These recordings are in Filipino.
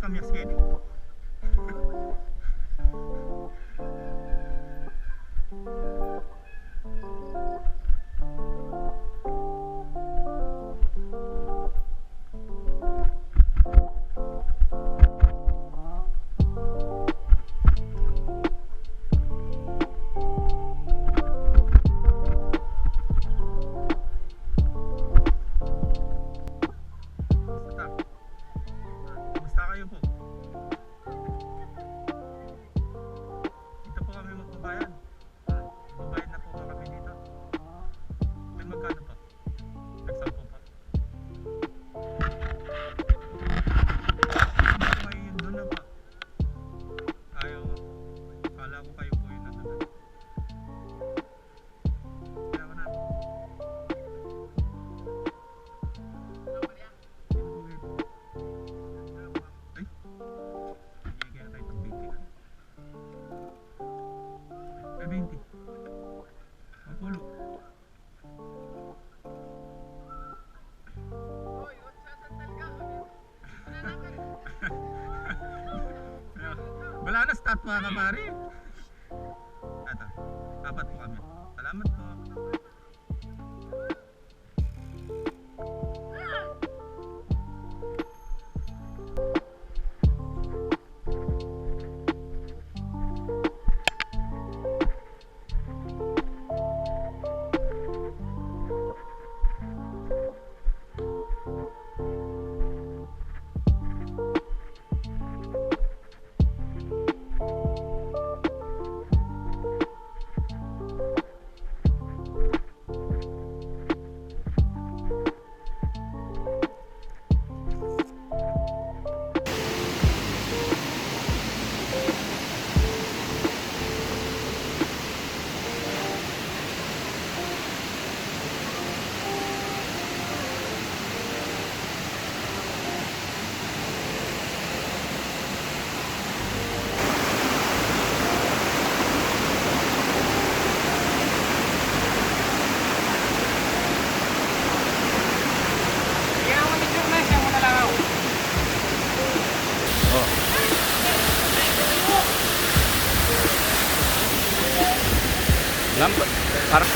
kamyas kini. Basta kayo po. Dito po kami magbabayad. Magbabayad na po ba kami dito? May magkano pa? Nagsampo pa. May yun doon na pa. Ayaw. Kala ko kayo po yun nandun. Kaya ko na. Ay, 20. Mapulo. Wala na statwa ka pare. Ito, apat po kami. Salamat po. Lambat. Parang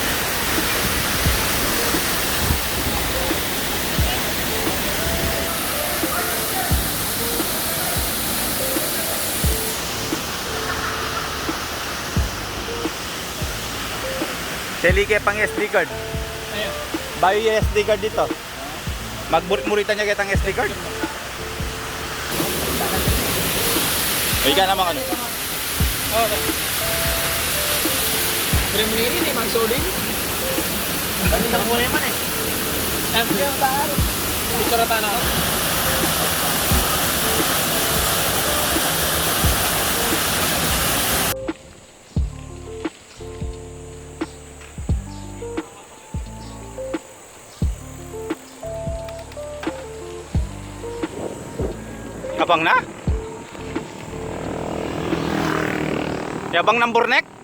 Selike pang SD card. Ayan. Bayo yung SD card dito. Magmurit-muritan niya kitang SD card. O ika naman ano? Okay. Premleri ni magsodin. Ano na po naman eh? Bicaratan ako. Abang na? Yabang ng Bornek?